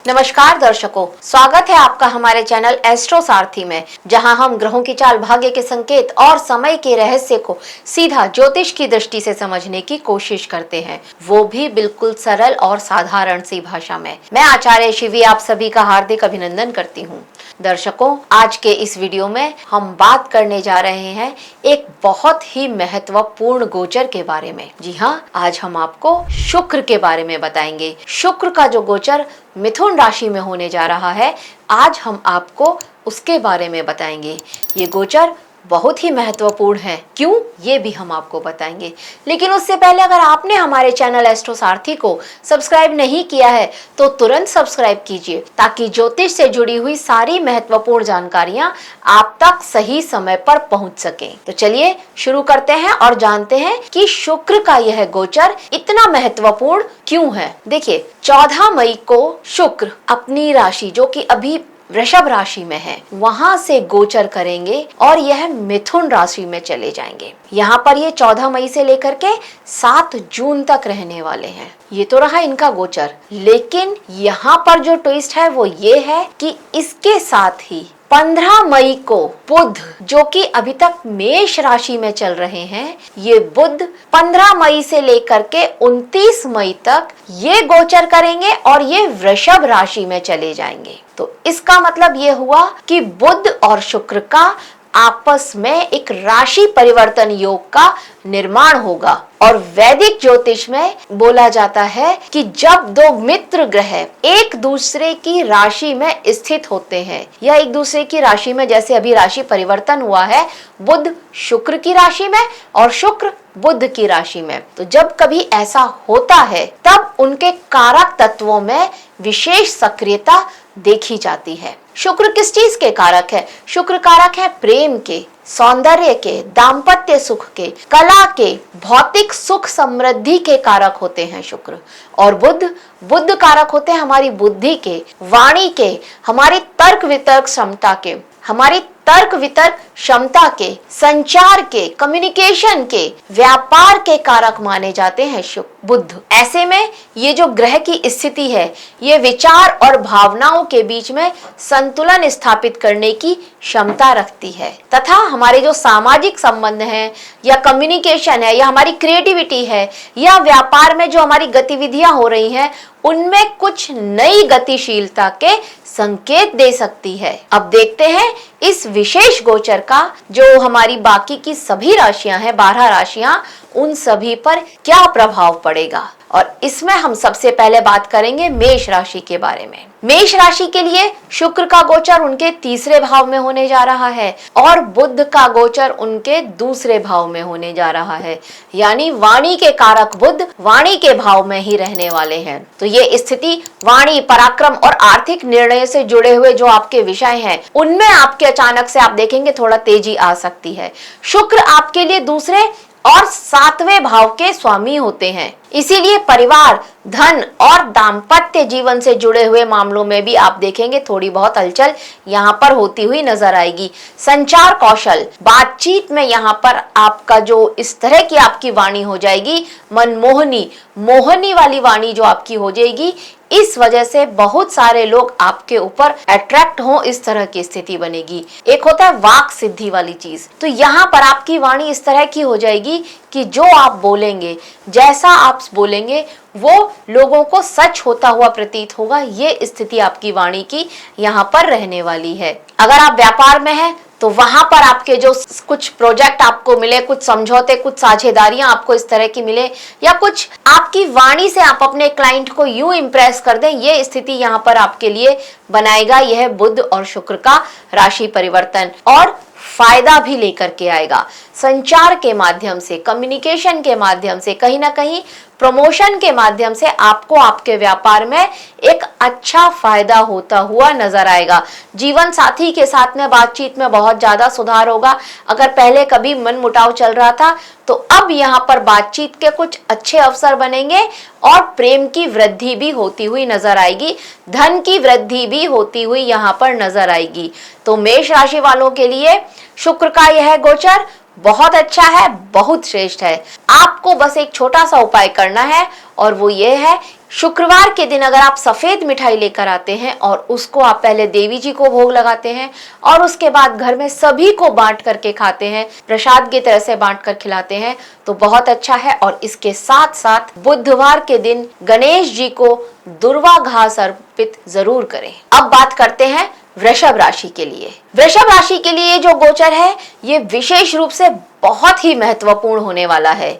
नमस्कार दर्शकों, स्वागत है आपका हमारे चैनल एस्ट्रो सारथी में, जहां हम ग्रहों की चाल, भाग्य के संकेत और समय के रहस्य को सीधा ज्योतिष की दृष्टि से समझने की कोशिश करते हैं, वो भी बिल्कुल सरल और साधारण सी भाषा में। मैं आचार्य शिवी आप सभी का हार्दिक अभिनंदन करती हूँ। दर्शकों, आज के इस वीडियो में हम बात करने जा रहे हैं एक बहुत ही महत्वपूर्ण गोचर के बारे में। जी हाँ, आज हम आपको शुक्र के बारे में बताएंगे। शुक्र का जो गोचर मिथुन राशि में होने जा रहा है, आज हम आपको उसके बारे में बताएंगे। ये गोचर बहुत ही महत्वपूर्ण है, क्यों, ये भी हम आपको बताएंगे। लेकिन उससे पहले अगर आपने हमारे चैनल एस्ट्रो सारथी को सब्सक्राइब नहीं किया है तो तुरंत सब्सक्राइब कीजिए, ताकि ज्योतिष से जुड़ी हुई सारी महत्वपूर्ण जानकारियां आप तक सही समय पर पहुंच सकें। तो चलिए शुरू करते हैं और जानते हैं कि शुक्र का यह गोचर इतना महत्वपूर्ण क्यों है। देखिए, 14 मई को शुक्र अपनी राशि, जो कि अभी वृषभ राशि में है, वहां से गोचर करेंगे और यह मिथुन राशि में चले जाएंगे। यहाँ पर ये 14 मई से लेकर के 7 जून तक रहने वाले हैं। ये तो रहा इनका गोचर, लेकिन यहाँ पर जो ट्विस्ट है वो ये है कि इसके साथ ही 15 मई को बुध, जो कि अभी तक मेष राशि में चल रहे हैं, ये बुध 15 मई से लेकर के 29 मई तक ये गोचर करेंगे और ये वृषभ राशि में चले जाएंगे। तो इसका मतलब ये हुआ कि बुध और शुक्र का आपस में एक राशि परिवर्तन योग का निर्माण होगा। और वैदिक ज्योतिष में बोला जाता है कि जब दो मित्र ग्रह एक दूसरे की राशि में स्थित होते हैं, या एक दूसरे की राशि में, जैसे अभी राशि परिवर्तन हुआ है, बुध शुक्र की राशि में और शुक्र बुध की राशि में, तो जब कभी ऐसा होता है तब उनके कारक तत्वों में विशेष सक्रियता देखी जाती है। शुक्र किस चीज के कारक है? शुक्र कारक है प्रेम के, सौंदर्य के, दाम्पत्य सुख के, कला के, भौतिक सुख समृद्धि के कारक होते हैं शुक्र। और बुध कारक होते हैं हमारी बुद्धि के, वाणी के, हमारी तर्क वितर्क क्षमता के, हमारी तर्क वितर्क क्षमता के, संचार के, कम्युनिकेशन के, व्यापार के कारक माने जाते हैं बुध। ऐसे में ये जो ग्रह की स्थिति है, ये विचार और भावनाओं के बीच में संतुलन स्थापित करने की क्षमता रखती है, तथा हमारे जो सामाजिक संबंध हैं, या कम्युनिकेशन है, या हमारी क्रिएटिविटी है, या व्यापार में जो हमारी गतिविधियां हो रही हैं, उनमें कुछ नई गतिशीलता के संकेत दे सकती है। अब देखते हैं इस विशेष गोचर का जो हमारी बाकी की सभी राशियां हैं, 12 राशियां, उन सभी पर क्या प्रभाव पड़ेगा। और इसमें हम सबसे पहले बात करेंगे मेष राशि के बारे में। मेष राशि के लिए शुक्र का गोचर उनके 3रे भाव में होने जा रहा है और बुध का गोचर उनके 2रे भाव में होने जा रहा है, यानी वाणी के कारक बुध वाणी के भाव में ही रहने वाले हैं। तो ये स्थिति वाणी, पराक्रम और आर्थिक निर्णय से जुड़े हुए जो आपके विषय हैं, उनमें आपके अचानक से आप देखेंगे थोड़ा तेजी आ सकती है। शुक्र आपके लिए 2रे और 7वें भाव के स्वामी होते हैं, इसीलिए परिवार, धन और दाम्पत्य जीवन से जुड़े हुए मामलों में भी आप देखेंगे थोड़ी बहुत हलचल यहाँ पर होती हुई नजर आएगी। संचार कौशल, बातचीत में यहाँ पर आपका जो इस तरह की आपकी वाणी हो जाएगी, मनमोहनी, मोहनी वाली वाणी जो आपकी हो जाएगी, इस वजह से बहुत सारे लोग आपके ऊपर अट्रैक्ट हों, इस तरह की स्थिति बनेगी। एक होता है वाक सिद्धि वाली चीज, तो यहाँ पर आपकी वाणी इस तरह की हो जाएगी कि जो आप बोलेंगे, जैसा आप बोलेंगे, वो लोगों को सच होता हुआ प्रतीत होगा। ये स्थिति आपकी वाणी की यहाँ पर रहने वाली है। अगर आप व्यापार में हैं तो वहां पर आपके जो कुछ प्रोजेक्ट आपको मिले, कुछ समझौते, कुछ साझेदारियां आपको इस तरह की मिले, या कुछ आपकी वाणी से आप अपने क्लाइंट को यूं इंप्रेस कर दें, ये स्थिति यहाँ पर आपके लिए बनाएगा यह बुध और शुक्र का राशि परिवर्तन, और फायदा भी लेकर के आएगा। संचार के माध्यम से, कम्युनिकेशन के माध्यम से, कहीं ना कहीं प्रमोशन के माध्यम से आपको आपके व्यापार में एक अच्छा फायदा होता हुआ नजर आएगा। जीवन साथी के साथ में बातचीत में बहुत ज्यादा सुधार होगा। अगर पहले कभी मनमुटाव चल रहा था तो अब यहाँ पर बातचीत के कुछ अच्छे अवसर बनेंगे और प्रेम की वृद्धि भी होती हुई नजर आएगी, धन की वृद्धि भी होती हुई यहाँ पर नजर आएगी। तो मेष राशि वालों के लिए शुक्र का यह गोचर बहुत अच्छा है, बहुत श्रेष्ठ है। आपको बस एक छोटा सा उपाय करना है और वो ये है, शुक्रवार के दिन अगर आप सफेद मिठाई लेकर आते हैं और उसको आप पहले देवी जी को भोग लगाते हैं और उसके बाद घर में सभी को बांट करके खाते हैं, प्रसाद की तरह से बांट कर खिलाते हैं, तो बहुत अच्छा है। और इसके साथ साथ बुधवार के दिन गणेश जी को दुर्वा घास अर्पित जरूर करें। अब बात करते हैं वृषभ राशि के लिए। वृषभ राशि के लिए जो गोचर है ये विशेष रूप से बहुत ही महत्वपूर्ण होने वाला है,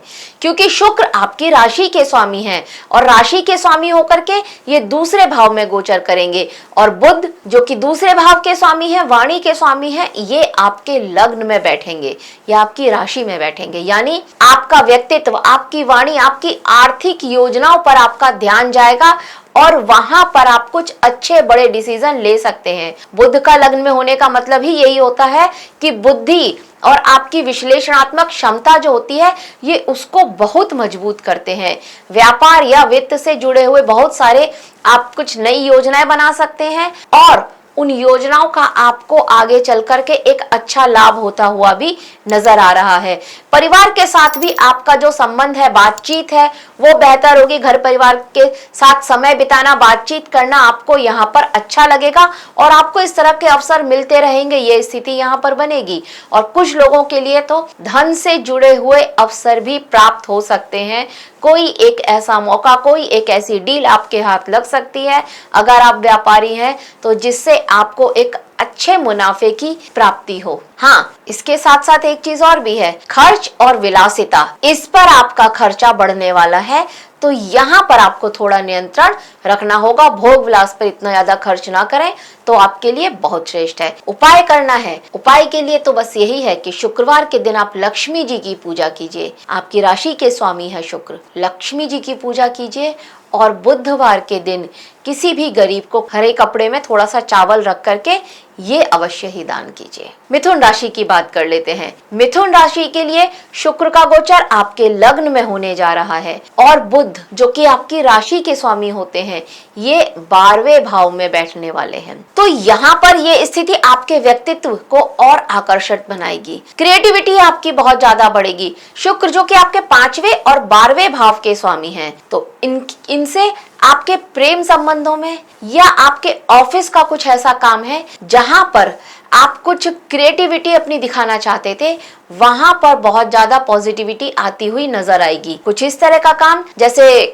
क्योंकि शुक्र आपकी राशि के स्वामी हैं और राशि के स्वामी होकर के ये दूसरे भाव में गोचर करेंगे, और बुध जो कि दूसरे भाव के स्वामी हैं, वाणी के स्वामी हैं, ये आपके लग्न में बैठेंगे या आपकी राशि में बैठेंगे। यानी आपका व्यक्तित्व, आपकी वाणी, आपकी आर्थिक योजनाओं पर आपका ध्यान जाएगा और वहां पर आप कुछ अच्छे बड़े डिसीजन ले सकते हैं। बुध का लग्न में होने का मतलब ही यही होता है कि बुद्धि और आपकी विश्लेषणात्मक क्षमता जो होती है ये उसको बहुत मजबूत करते हैं। व्यापार या वित्त से जुड़े हुए बहुत सारे आप कुछ नई योजनाएं बना सकते हैं और उन योजनाओं का आपको आगे चल करके एक अच्छा लाभ होता हुआ भी नजर आ रहा है। परिवार के साथ भी आपका जो संबंध है, बातचीत है, वो बेहतर होगी। घर परिवार के साथ समय बिताना, बातचीत करना आपको यहाँ पर अच्छा लगेगा और आपको इस तरह के अवसर मिलते रहेंगे, ये स्थिति यहाँ पर बनेगी। और कुछ लोगों के लिए तो धन से जुड़े हुए अवसर भी प्राप्त हो सकते हैं। कोई एक ऐसा मौका, कोई एक ऐसी डील आपके हाथ लग सकती है अगर आप व्यापारी हैं, तो जिससे आपको एक अच्छे मुनाफे की प्राप्ति हो। हाँ, इसके साथ साथ एक चीज और भी है, खर्च और विलासिता, इस पर आपका खर्चा बढ़ने वाला है, तो यहाँ पर आपको थोड़ा नियंत्रण रखना होगा। भोग विलास पर इतना ज्यादा खर्च ना करें तो आपके लिए बहुत श्रेष्ठ है। उपाय करना है, उपाय के लिए तो बस यही है कि शुक्रवार के दिन आप लक्ष्मी जी की पूजा कीजिए। आपकी राशि के स्वामी है शुक्र, लक्ष्मी जी की पूजा कीजिए। और बुधवार के दिन किसी भी गरीब को हरे कपड़े में थोड़ा सा चावल रख करके ये अवश्य ही दान कीजिए। मिथुन राशि की बात कर लेते हैं। मिथुन राशि के लिए शुक्र का गोचर आपके लग्न में होने जा रहा है और बुध जो कि आपकी राशि के स्वामी होते हैं ये 12वें भाव में बैठने वाले हैं। तो यहाँ पर ये स्थिति आपके व्यक्तित्व को और आकर्षक बनाएगी, क्रिएटिविटी आपकी बहुत ज्यादा बढ़ेगी। शुक्र जो कि आपके 5वें और 12वें भाव के स्वामी हैं, तो इनसे आपके प्रेम संबंधों में या आपके ऑफिस का कुछ ऐसा काम है जहां पर आप कुछ क्रिएटिविटी अपनी दिखाना चाहते थे, वहां पर बहुत ज्यादा पॉजिटिविटी आती हुई नजर आएगी। कुछ इस तरह का काम जैसे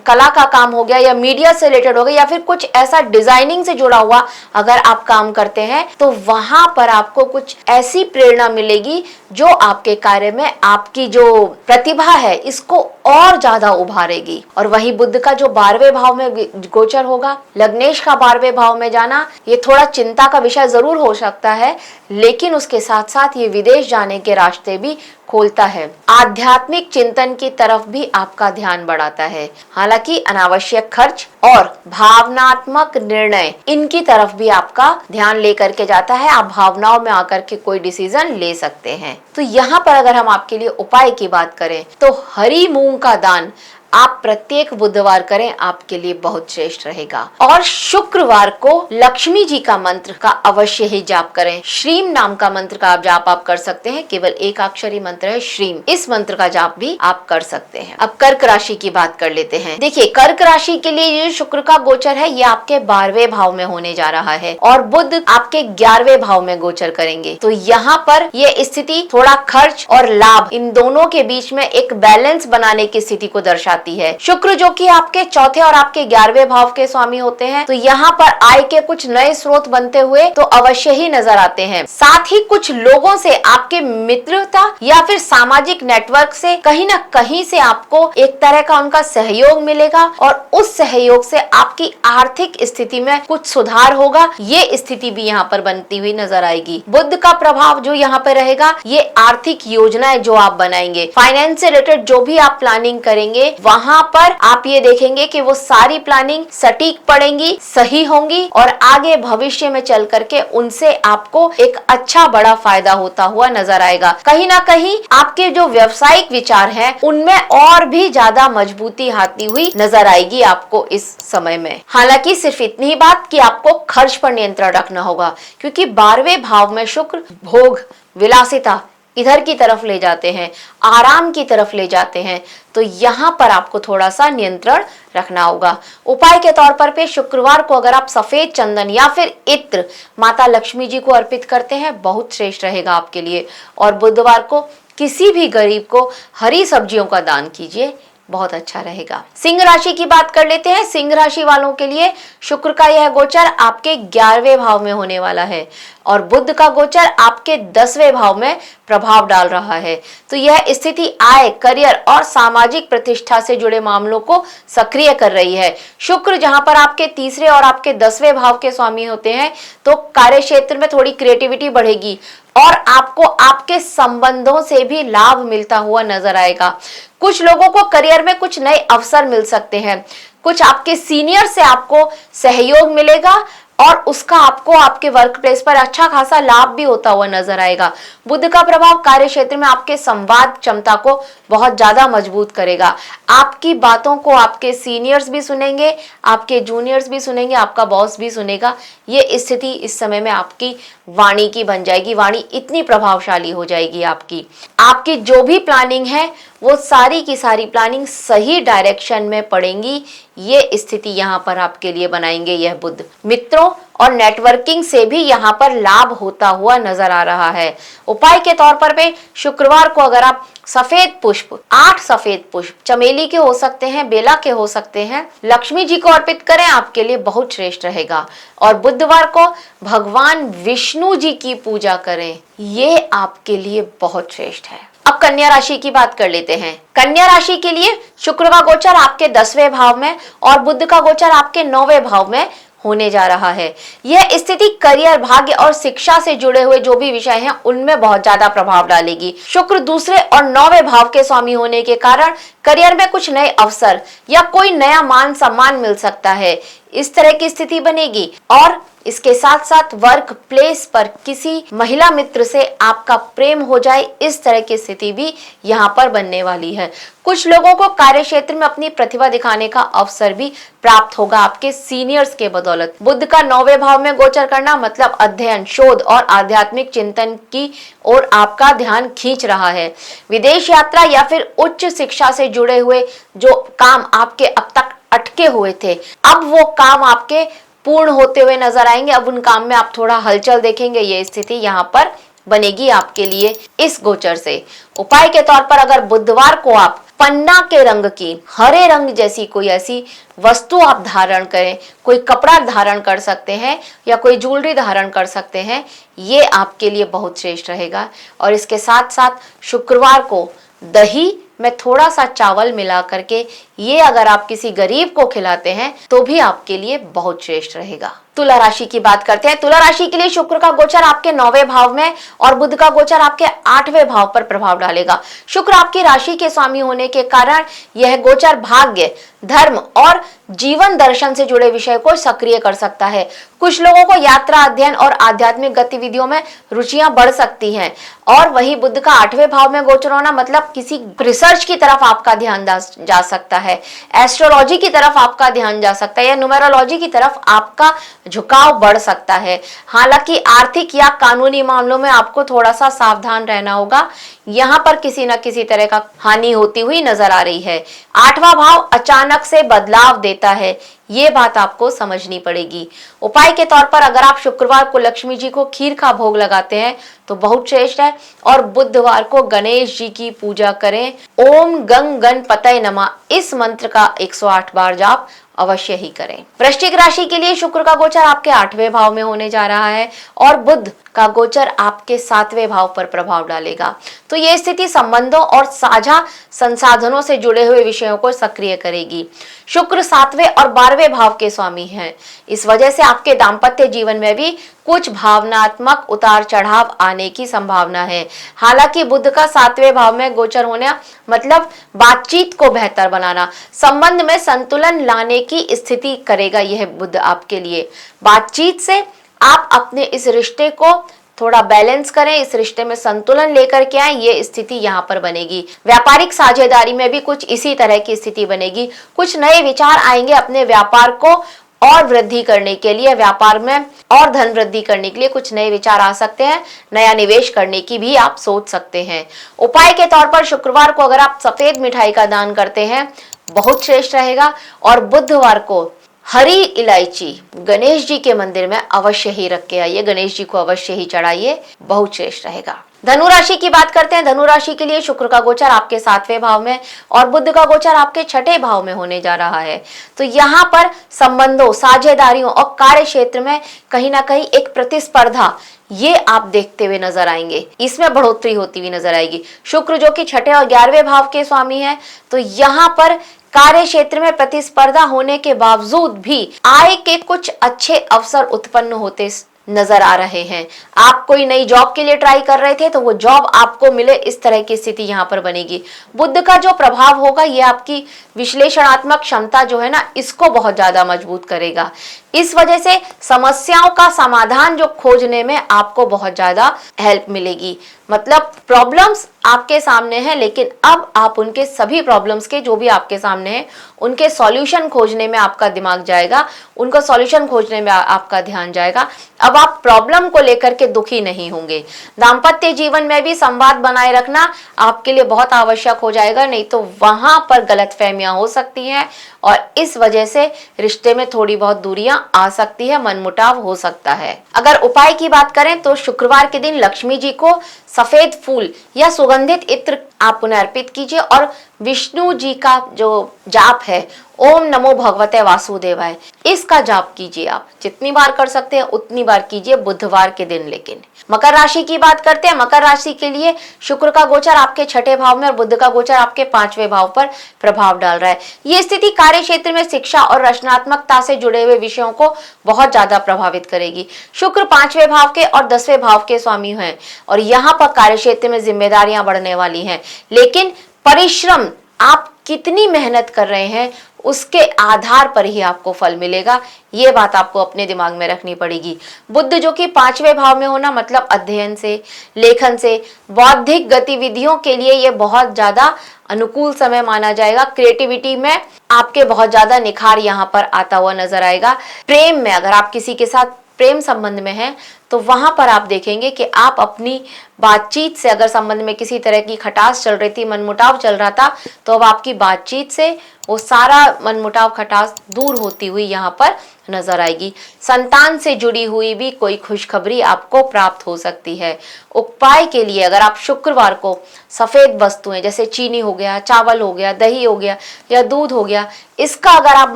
कला का काम हो गया या मीडिया से रिलेटेड हो गया या फिर कुछ ऐसा डिजाइनिंग से जुड़ा हुआ अगर आप काम करते हैं, तो वहां पर आपको कुछ ऐसी प्रेरणा मिलेगी जो आपके कार्य में आपकी जो प्रतिभा है इसको और ज्यादा उभारेगी। और वही बुध का जो 12वें भाव में गोचर होगा, लग्नेश का 12वें भाव में जाना, ये थोड़ा चिंता का विषय जरूर हो सकता है, लेकिन उसके साथ साथ ये विदेश जाने के रास्ते भी खोलता है। आध्यात्मिक चिंतन की तरफ भी आपका ध्यान बढ़ाता है। हालांकि अनावश्यक खर्च और भावनात्मक निर्णय, इनकी तरफ भी आपका ध्यान लेकर के जाता है। आप भावनाओं में आकर के कोई डिसीजन ले सकते हैं। तो यहाँ पर अगर हम आपके लिए उपाय की बात करें तो हरी मूंग का दान आप प्रत्येक बुधवार करें, आपके लिए बहुत श्रेष्ठ रहेगा। और शुक्रवार को लक्ष्मी जी का मंत्र का अवश्य ही जाप करें। श्रीम नाम का मंत्र का जाप आप कर सकते हैं, केवल एक अक्षरी मंत्र है श्रीम, इस मंत्र का जाप भी आप कर सकते हैं। अब कर्क राशि की बात कर लेते हैं। देखिए, कर्क राशि के लिए ये शुक्र का गोचर है ये आपके 12वें भाव में होने जा रहा है और बुध आपके 11वें भाव में गोचर करेंगे। तो यहाँ पर ये स्थिति थोड़ा खर्च और लाभ, इन दोनों के बीच में एक बैलेंस बनाने की स्थिति को दर्शाती है। शुक्र जो कि आपके चौथे और आपके 11वें भाव के स्वामी होते हैं, तो यहाँ पर आय के कुछ नए स्रोत बनते हुए तो अवश्य ही नजर आते हैं। साथ ही कुछ लोगों से आपके मित्रता या फिर सामाजिक नेटवर्क से कहीं ना कहीं से आपको एक तरह का उनका सहयोग मिलेगा और उस सहयोग से आपकी आर्थिक स्थिति में कुछ सुधार होगा। ये स्थिति भी यहाँ पर बनती हुई नजर आएगी। बुध का प्रभाव जो यहाँ पर रहेगा, ये आर्थिक योजनाएं जो आप बनाएंगे, फाइनेंस से रिलेटेड जो भी आप प्लानिंग करेंगे, वहां पर आप ये देखेंगे कि वो सारी प्लानिंग सटीक पड़ेंगी, सही होंगी और आगे भविष्य में चल करके उनसे आपको एक अच्छा बड़ा फायदा होता हुआ नजर आएगा। कहीं ना कहीं आपके जो व्यवसायिक विचार हैं उनमें और भी ज्यादा मजबूती आती हुई नजर आएगी आपको इस समय में। हालांकि सिर्फ इतनी ही बात कि आपको खर्च पर नियंत्रण रखना होगा, क्योंकि 12वें भाव में शुक्र भोग, विलासिता, इधर की तरफ ले जाते हैं, आराम की तरफ ले जाते हैं, तो यहाँ पर आपको थोड़ा सा नियंत्रण रखना होगा। उपाय के तौर पर शुक्रवार को अगर आप सफेद चंदन या फिर इत्र माता लक्ष्मी जी को अर्पित करते हैं, बहुत श्रेष्ठ रहेगा आपके लिए। और बुधवार को किसी भी गरीब को हरी सब्जियों का दान कीजिए, बहुत अच्छा रहेगा। सिंह राशि की बात कर लेते हैं। सिंह राशि वालों के लिए शुक्र का यह गोचर आपके 11वें भाव में होने वाला है और बुध का गोचर आपके 10वें भाव में प्रभाव डाल रहा है। तो यह स्थिति आय, करियर और सामाजिक प्रतिष्ठा से जुड़े मामलों को सक्रिय कर रही है। शुक्र जहां पर आपके 3रे और आपके 10वें भाव के स्वामी होते हैं, तो कार्य क्षेत्र में थोड़ी क्रिएटिविटी बढ़ेगी और आपको आपके संबंधों से भी लाभ मिलता हुआ नजर आएगा। कुछ लोगों को करियर में कुछ नए अवसर मिल सकते हैं, कुछ आपके सीनियर से आपको सहयोग मिलेगा और उसका आपको आपके वर्क प्लेस पर अच्छा खासा लाभ भी होता हुआ नजर आएगा। बुध का प्रभाव कार्य क्षेत्र में आपके संवाद क्षमता को बहुत ज्यादा मजबूत करेगा। आपकी बातों को आपके सीनियर्स भी सुनेंगे, आपके जूनियर्स भी सुनेंगे, आपका बॉस भी सुनेगा। ये स्थिति इस समय में आपकी वाणी की बन जाएगी, वाणी इतनी प्रभावशाली हो जाएगी आपकी जो भी प्लानिंग है वो सारी की सारी प्लानिंग सही डायरेक्शन में पड़ेंगी। ये स्थिति यहाँ पर आपके लिए बनाएंगे यह बुध। मित्रों और नेटवर्किंग से भी यहाँ पर लाभ होता हुआ नजर आ रहा है। उपाय के तौर पर शुक्रवार को अगर आप सफेद पुष्प 8 सफेद पुष्प चमेली के हो सकते हैं, बेला के हो सकते हैं, लक्ष्मी जी को अर्पित करें, आपके लिए बहुत श्रेष्ठ रहेगा। और बुधवार को भगवान विष्णु जी की पूजा करें, ये आपके लिए बहुत श्रेष्ठ है। अब कन्या राशि की बात कर लेते हैं। कन्या राशि के लिए शुक्र का गोचर आपके 10वें भाव में और बुध का गोचर आपके 9वें भाव में होने जा रहा है। यह स्थिति करियर, भाग्य और शिक्षा से जुड़े हुए जो भी विषय हैं उनमें बहुत ज्यादा प्रभाव डालेगी। शुक्र 2रे और 9वें भाव के स्वामी होने के कारण करियर में कुछ नए अवसर या कोई नया मान सम्मान मिल सकता है, इस तरह की स्थिति बनेगी। और इसके साथ साथ वर्क प्लेस पर किसी महिला मित्र से आपका प्रेम हो जाए, इस तरह की स्थिति भी यहाँ पर बनने वाली है। कुछ लोगों को कार्य क्षेत्र में अपनी प्रतिभा दिखाने का अवसर भी प्राप्त होगा आपके सीनियर्स के बदौलत। बुध का 9वें भाव में गोचर करना मतलब अध्ययन, शोध और आध्यात्मिक चिंतन की ओर आपका ध्यान खींच रहा है। विदेश यात्रा या फिर उच्च शिक्षा से जुड़े हुए जो काम आपके अब तक अटके हुए थे, अब वो काम आपके पूर्ण होते हुए नजर आएंगे। अब उन काम में आप थोड़ा हलचल देखेंगे। ये स्थिति यहाँ पर बनेगी आपके लिए इस गोचर से। उपाय के तौर पर अगर बुधवार को आप पन्ना के रंग की, हरे रंग जैसी कोई ऐसी वस्तु आप धारण करें, कोई कपड़ा धारण कर सकते हैं या कोई ज्वेलरी धारण कर सकते हैं, ये आपके लिए बहुत श्रेष्ठ रहेगा। और इसके साथ साथ शुक्रवार को दही में थोड़ा सा चावल मिला करके ये अगर आप किसी गरीब को खिलाते हैं तो भी आपके लिए बहुत श्रेष्ठ रहेगा। तुला राशि की बात करते हैं। तुला राशि के लिए शुक्र का गोचर आपके 9वें भाव में और बुध का गोचर आपके 8वें भाव पर प्रभाव डालेगा। शुक्र आपकी राशि के स्वामी होने के कारण यह गोचर भाग्य, धर्म और जीवन दर्शन से जुड़े विषय को सक्रिय कर सकता है। कुछ लोगों को यात्रा, अध्ययन और आध्यात्मिक गतिविधियों में रुचियां बढ़ सकती हैं। और वही बुध का 8वें भाव में गोचर होना मतलब किसी रिसर्च की तरफ आपका ध्यान जा सकता है, एस्ट्रोलॉजी की तरफ आपका ध्यान जा सकता है या न्यूमेरोलॉजी की तरफ आपका झुकाव बढ़ सकता है। हालांकि आर्थिक या कानूनी मामलों में आपको थोड़ा सा सावधान रहना होगा, यहाँ पर किसी न किसी तरह का हानि होती हुई नजर आ रही है। 8वां भाव अचानक से बदलाव देता है, ये बात आपको समझनी पड़ेगी। उपाय के तौर पर अगर आप शुक्रवार को लक्ष्मी जी को खीर का भोग लगाते हैं तो बहुत श्रेष्ठ है। और बुधवार को गणेश जी की पूजा करें। ओम गंग गणपतये नमः इस मंत्र का 108 बार जाप अवश्य ही करें। वृश्चिक राशि के लिए शुक्र का गोचर आपके 8वें भाव में होने जा रहा है और बुध का गोचर आपके 7वें भाव पर प्रभाव डालेगा। तो यह स्थिति संबंधों और साझा संसाधनों से जुड़े हुए विषयों को सक्रिय करेगी। शुक्र 7वें और 12वें भाव के स्वामी हैं, इस वजह से आपके दाम्पत्य जीवन में भी कुछ भावनात्मक उतार चढ़ाव आने की संभावना है। हालांकि बुध का 7वें भाव में गोचर होना मतलब बातचीत को बेहतर बनाना, संबंध में संतुलन लाने की स्थिति करेगा यह बुध आपके लिए। बातचीत से आप अपने इस रिश्ते को थोड़ा बैलेंस करें, इस रिश्ते में संतुलन लेकर के आए, ये स्थिति यहाँ पर बनेगी। व्यापारिक साझेदारी में भी कुछ इसी तरह की स्थिति बनेगी। कुछ नए विचार आएंगे अपने व्यापार को और वृद्धि करने के लिए, व्यापार में और धन वृद्धि करने के लिए कुछ नए विचार आ सकते हैं। नया निवेश करने की भी आप सोच सकते हैं। उपाय के तौर पर शुक्रवार को अगर आप सफेद मिठाई का दान करते हैं बहुत श्रेष्ठ रहेगा। और बुधवार को हरी इलायची गणेश जी के मंदिर में अवश्य ही रख के आइए, गणेश जी को अवश्य ही चढ़ाइए, बहुत श्रेष्ठ रहेगा। धनु राशि की बात करते हैं। धनु राशि के लिए शुक्र का गोचर आपके 7वें भाव में और बुध का गोचर आपके 6ठे भाव में होने जा रहा है। तो यहाँ पर संबंधों, साझेदारियों और कार्य क्षेत्र में कहीं ना कहीं एक प्रतिस्पर्धा ये आप देखते हुए नजर आएंगे, इसमें बढ़ोतरी होती हुई नजर आएगी। शुक्र जो कि 6ठे और 11वें भाव के स्वामी है, तो यहाँ पर कार्य क्षेत्र में प्रतिस्पर्धा होने के बावजूद भी आय के कुछ अच्छे अवसर उत्पन्न होते नजर आ रहे हैं। आप कोई नई जॉब के लिए ट्राई कर रहे थे तो वो जॉब आपको मिले, इस तरह की स्थिति यहाँ पर बनेगी। बुध का जो प्रभाव होगा ये आपकी विश्लेषणात्मक क्षमता जो है ना, इसको बहुत ज्यादा मजबूत करेगा। इस वजह से समस्याओं का समाधान जो खोजने में आपको बहुत ज्यादा हेल्प मिलेगी। मतलब प्रॉब्लम्स आपके सामने हैं, लेकिन अब आप उनके सभी प्रॉब्लम्स के जो भी आपके सामने हैं उनके सॉल्यूशन खोजने में आपका दिमाग जाएगा, उनका सॉल्यूशन खोजने में आपका ध्यान जाएगा। अब आप प्रॉब्लम को लेकर के दुखी नहीं होंगे। दाम्पत्य जीवन में भी संवाद बनाए रखना आपके लिए बहुत आवश्यक हो जाएगा, नहीं तो वहां पर गलतफहमियां हो सकती हैं और इस वजह से रिश्ते में थोड़ी बहुत दूरियां आ सकती है, मनमुटाव हो सकता है। अगर उपाय की बात करें तो शुक्रवार के दिन लक्ष्मी जी को सफेद फूल या सुगंधित इत्र आप उन्हें अर्पित कीजिए और विष्णु जी का जो जाप है ओम नमो भगवते वासुदेवाय, इसका जाप कीजिए। आप जितनी बार कर सकते हैं उतनी बार कीजिए बुधवार के दिन। लेकिन मकर राशि की बात करते हैं। मकर राशि के लिए शुक्र का गोचर आपके 6ठे भाव में और बुध का गोचर आपके 5वें भाव पर प्रभाव डाल रहा है। ये स्थिति कार्य क्षेत्र में शिक्षा और रचनात्मकता से जुड़े हुए विषयों को बहुत ज्यादा प्रभावित करेगी। शुक्र 5वें भाव के और 10वें भाव के स्वामी हैं और यहाँ पर कार्य क्षेत्र में जिम्मेदारियां बढ़ने वाली हैं, लेकिन परिश्रम, आप कितनी मेहनत कर रहे हैं उसके आधार पर ही आपको फल मिलेगा। ये बात आपको अपने दिमाग में रखनी पड़ेगी। बुध जो कि 5वें भाव में होना मतलब अध्ययन से, लेखन से, बौद्धिक गतिविधियों के लिए ये बहुत ज्यादा अनुकूल समय माना जाएगा। क्रिएटिविटी में आपके बहुत ज्यादा निखार यहाँ पर आता हुआ नजर आएगा। प्रेम में अगर आप किसी के साथ प्रेम संबंध में हैं तो वहां पर आप देखेंगे कि आप अपनी बातचीत से, अगर संबंध में किसी तरह की खटास चल रही थी, मनमुटाव चल रहा था, तो अब आपकी बातचीत से वो सारा मनमुटाव, खटास दूर होती हुई यहाँ पर नजर आएगी। संतान से जुड़ी हुई भी कोई खुशखबरी आपको प्राप्त हो सकती है। उपाय के लिए अगर आप शुक्रवार को सफेद वस्तुएं जैसे चीनी हो गया, चावल हो गया, दही हो गया या दूध हो गया, इसका अगर आप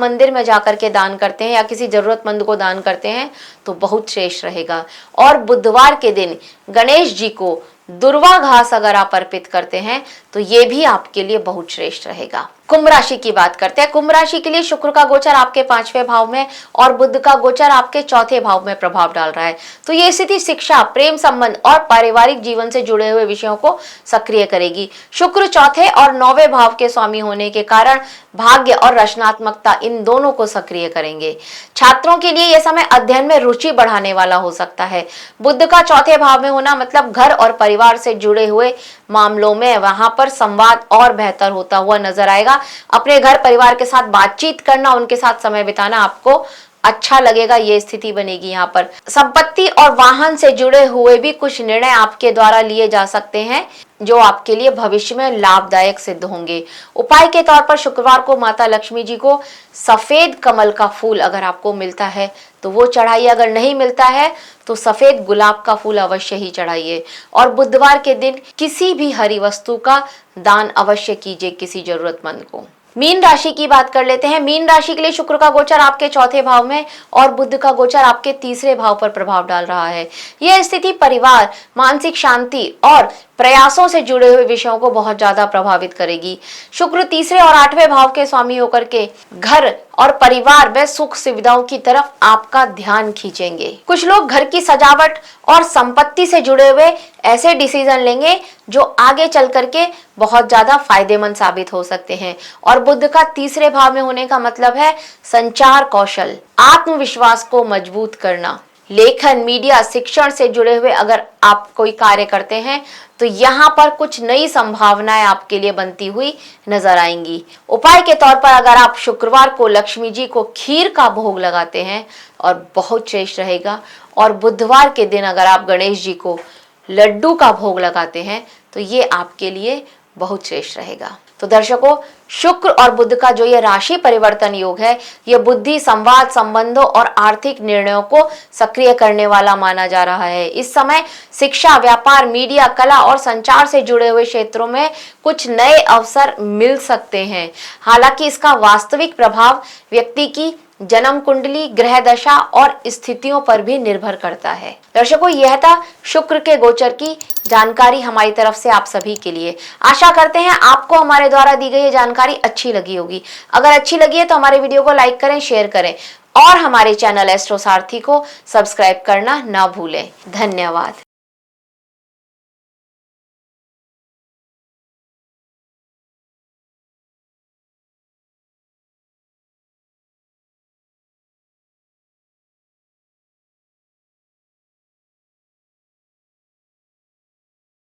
मंदिर में जाकर के दान करते हैं या किसी जरूरतमंद को दान करते हैं तो बहुत श्रेष्ठ रहेगा। और बुधवार के दिन गणेश जी को दुर्वा घास अगर आप अर्पित करते हैं तो ये भी आपके लिए बहुत श्रेष्ठ रहेगा। कुंभ राशि की बात करते हैं। कुंभ राशि के लिए शुक्र का गोचर आपके 5वें भाव में और बुध का गोचर आपके 4थे भाव में प्रभाव डाल रहा है। तो ये स्थिति शिक्षा, प्रेम संबंध और पारिवारिक जीवन से जुड़े हुए विषयों को सक्रिय करेगी। शुक्र 4थे और 9वें भाव के स्वामी होने के कारण भाग्य और रचनात्मकता इन दोनों को सक्रिय करेंगे। छात्रों के लिए यह समय अध्ययन में रुचि बढ़ाने वाला हो सकता है। बुध का 4थे भाव में होना मतलब घर और परिवार से जुड़े हुए मामलों में वहां पर संवाद और बेहतर होता हुआ नजर आएगा। अपने घर परिवार के साथ बातचीत करना, उनके साथ समय बिताना आपको अच्छा लगेगा, ये स्थिति बनेगी। यहाँ पर संपत्ति और वाहन से जुड़े हुए भी कुछ निर्णय आपके द्वारा लिए जा सकते हैं जो आपके लिए भविष्य में लाभदायक सिद्ध होंगे। उपाय के तौर पर शुक्रवार को माता लक्ष्मी जी को सफेद कमल का फूल अगर आपको मिलता है तो वो चढ़ाइए, अगर नहीं मिलता है तो सफेद गुलाब का फूल अवश्य ही चढ़ाइए। और बुधवार के दिन किसी भी हरी वस्तु का दान अवश्य कीजिए किसी जरूरतमंद को। मीन राशि की बात कर लेते हैं। मीन राशि के लिए शुक्र का गोचर आपके 4थे भाव में और बुध का गोचर आपके 3रे भाव पर प्रभाव डाल रहा है। यह स्थिति परिवार, मानसिक शांति और प्रयासों से जुड़े हुए विषयों को बहुत ज्यादा प्रभावित करेगी। शुक्र 3रे और 8वें भाव के स्वामी होकर के घर और परिवार में सुख सुविधाओं की तरफ आपका ध्यान खींचेंगे। कुछ लोग घर की सजावट और संपत्ति से जुड़े हुए ऐसे डिसीजन लेंगे जो आगे चल करके बहुत ज्यादा फायदेमंद साबित हो सकते हैं। और बुध का 3रे भाव में होने का मतलब है संचार कौशल, आत्मविश्वास को मजबूत करना, लेखन, मीडिया, शिक्षण से जुड़े हुए अगर आप कोई कार्य करते हैं तो यहाँ पर कुछ नई संभावनाएं आपके लिए बनती हुई नजर आएंगी। उपाय के तौर पर अगर आप शुक्रवार को लक्ष्मी जी को खीर का भोग लगाते हैं और बहुत श्रेष्ठ रहेगा, और बुधवार के दिन अगर आप गणेश जी को लड्डू का भोग लगाते हैं तो ये आपके लिए बहुत श्रेष्ठ रहेगा। तो दर्शकों, शुक्र और बुध का जो ये राशि परिवर्तन योग है, ये बुद्धि, संवाद, संबंधों और आर्थिक निर्णयों को सक्रिय करने वाला माना जा रहा है। इस समय शिक्षा, व्यापार, मीडिया, कला और संचार से जुड़े हुए क्षेत्रों में कुछ नए अवसर मिल सकते हैं। हालांकि इसका वास्तविक प्रभाव व्यक्ति की जन्म कुंडली, ग्रह दशा और स्थितियों पर भी निर्भर करता है। दर्शकों, यह था शुक्र के गोचर की जानकारी हमारी तरफ से आप सभी के लिए। आशा करते हैं आपको हमारे द्वारा दी गई जानकारी अच्छी लगी होगी। अगर अच्छी लगी है तो हमारे वीडियो को लाइक करें, शेयर करें और हमारे चैनल एस्ट्रो सारथी को सब्सक्राइब करना ना भूलें। धन्यवाद।